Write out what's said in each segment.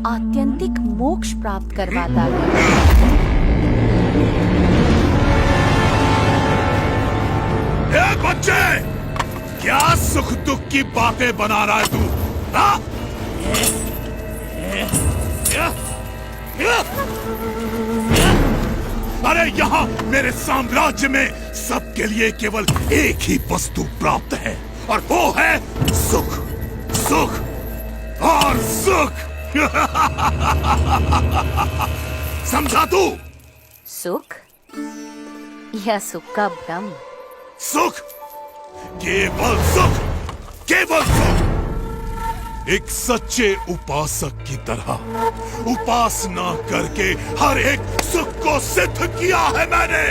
आत्यंतिक मोक्ष प्राप्त करवाता है। ए बच्चे, क्या सुख दुख की बातें बना रहा है तू? हाँ? अरे यहाँ मेरे साम्राज्य में सबके लिए केवल एक ही वस्तु प्राप्त है, और वो है सुख, सुख और सुख। समझा तू? सुख या सुख का भ्रम? सुख, केवल सुख, केवल सुख। एक सच्चे उपासक की तरह उपासना करके हर एक सुख को सिद्ध किया है मैंने,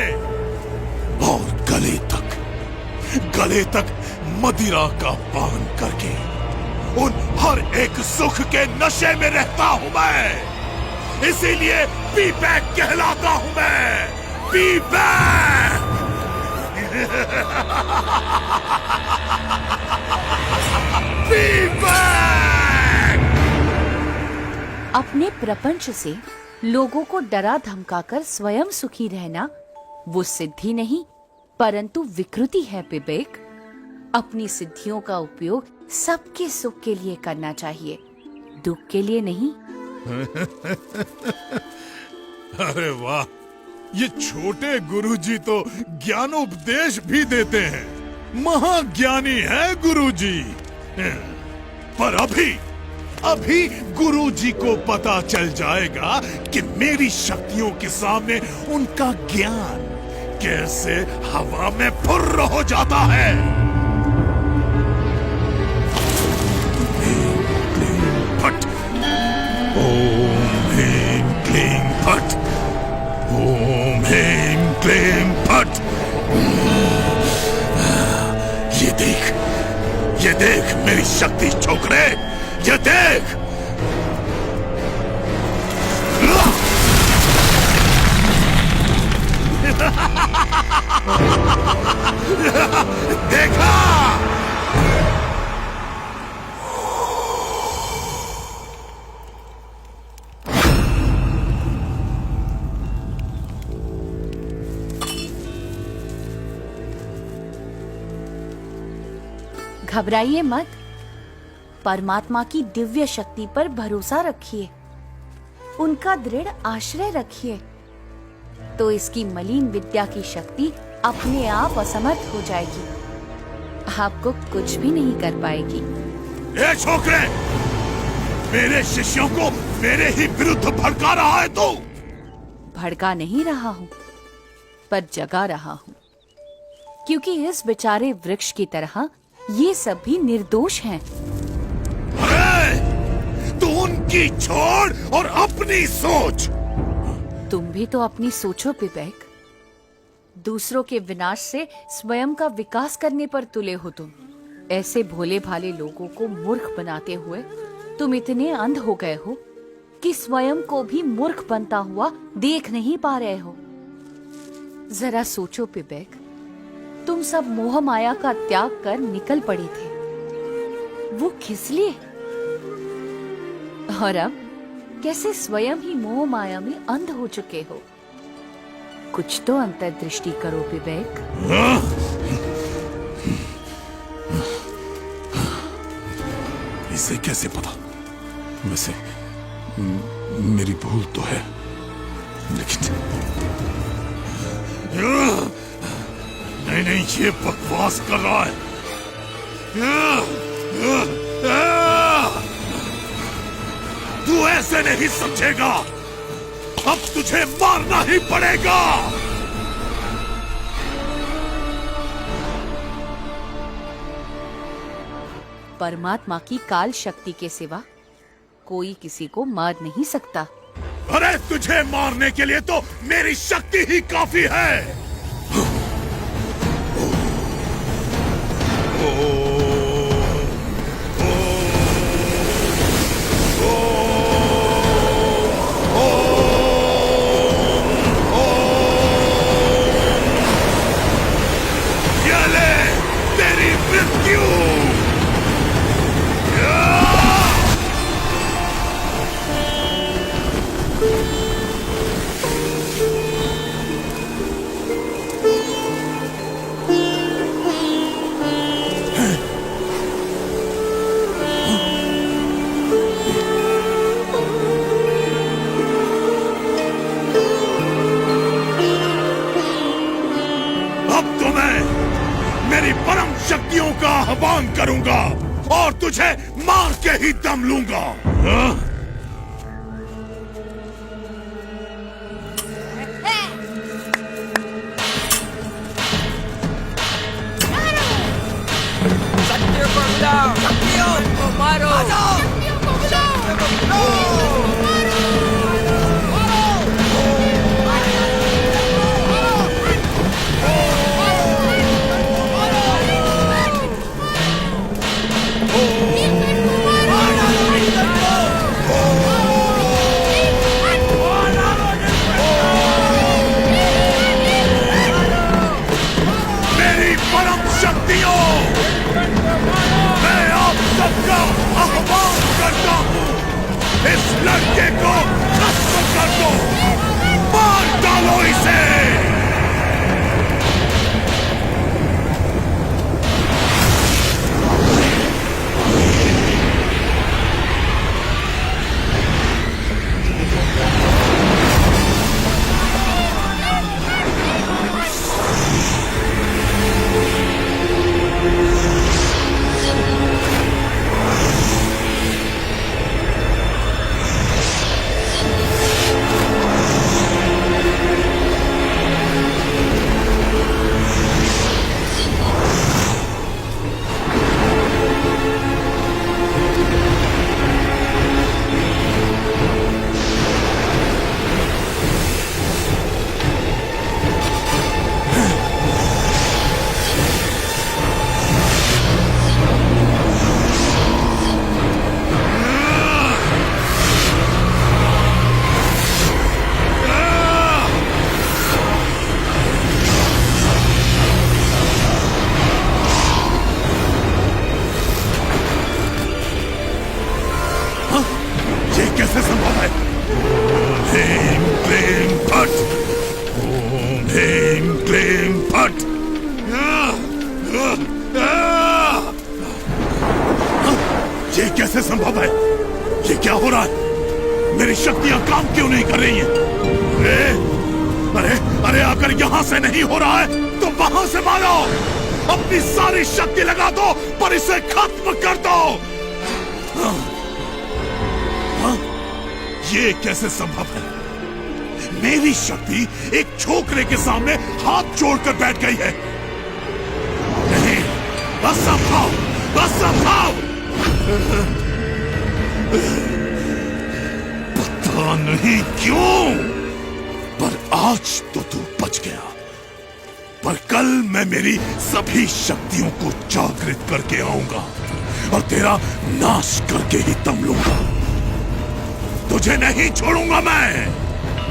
और गले तक मदिरा का पान करके उन हर एक सुख के नशे में रहता हूं मैं। इसीलिए पी-बैक कहलाता हूं मैं, पी-बैक। अपने प्रपंच से लोगों को डरा धमकाकर स्वयं सुखी रहना वो सिद्धि नहीं परंतु विकृति है विवेक। अपनी सिद्धियों का उपयोग सबके सुख के लिए करना चाहिए, दुख के लिए नहीं। अरे वाह, ये छोटे गुरुजी तो ज्ञानोपदेश भी देते हैं। महाज्ञानी है गुरुजी। पर अभी गुरुजी को पता चल जाएगा कि मेरी शक्तियों के सामने उनका ज्ञान कैसे हवा में फुर्र हो जाता है। फट, ओम ह्रीं क्लीं फट, ओम ह्रीं क्लीं फट। ये देख मेरी शक्ति छोकरे, ये देख। देखा? घबराइए मत, परमात्मा की दिव्य शक्ति पर भरोसा रखिए, उनका दृढ़ आश्रय रखिए, तो इसकी मलिन विद्या की शक्ति अपने आप असमर्थ हो जाएगी, आपको कुछ भी नहीं कर पाएगी। ए छोकरे, मेरे शिष्यों को मेरे ही विरुद्ध भड़का रहा है तू? भड़का नहीं रहा हूँ, पर जगा रहा हूँ, क्योंकि इस बेचारे वृक्ष की तरह ये सब भी निर्दोष हैं। तू उनकी छोड़ और अपनी सोच। तुम भी तो अपनी सोचो विवेक। दूसरों के विनाश से स्वयं का विकास करने पर तुले हो तुम। ऐसे भोले भाले लोगों को मूर्ख बनाते हुए तुम इतने अंध हो गए हो कि स्वयं को भी मूर्ख बनता हुआ देख नहीं पा रहे हो। जरा सोचो विवेक, तुम सब मोह माया का त्याग कर निकल पड़े थे, वो किस लिए? और अब कैसे स्वयं ही मोह माया में अंध हो चुके हो? कुछ तो अंतर्दृष्टि करो विवेक। इसे कैसे पता? वैसे मेरी भूल तो है, लेकिन नहीं, ये बकवास कर रहा है। तू ऐसे नहीं समझेगा, अब तुझे मारना ही पड़ेगा। परमात्मा की काल शक्ति के सिवा कोई किसी को मार नहीं सकता। अरे तुझे मारने के लिए तो मेरी शक्ति ही काफी है। ये ले तेरी मृत्यु। करूंगा और तुझे मार के ही दम लूंगा। हाँ? शक्तियों को बुलाओ, शक्तियों को मारो, शक्तियों को बुलाओ। मेरी परम शक्तियों, मैं आप सबका आह्वान करता हूँ, इस लड़के को खत्म कर दो, मार डालो इसे। कैसे संभव है? ह्रीं क्लीं फट, ओम ह्रीं क्लीं फट। ये कैसे संभव है? ये क्या हो रहा है? मेरी शक्तियां काम क्यों नहीं कर रही हैं? अरे अरे अगर यहां से नहीं हो रहा है तो वहां से मारो, अपनी सारी शक्ति लगा दो पर इसे खत्म कर दो। ये कैसे संभव है? मेरी शक्ति एक छोकरे के सामने हाथ जोड़कर बैठ गई है। नहीं, असंभव, असंभव। पता नहीं क्यों, पर आज तो तू बच गया, पर कल मैं मेरी सभी शक्तियों को जागृत करके आऊंगा और तेरा नाश करके ही दम लूंगा। तुझे नहीं छोड़ूंगा मैं,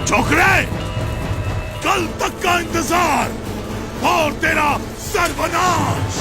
छोकरे। कल तक का इंतजार और तेरा सर्वनाश।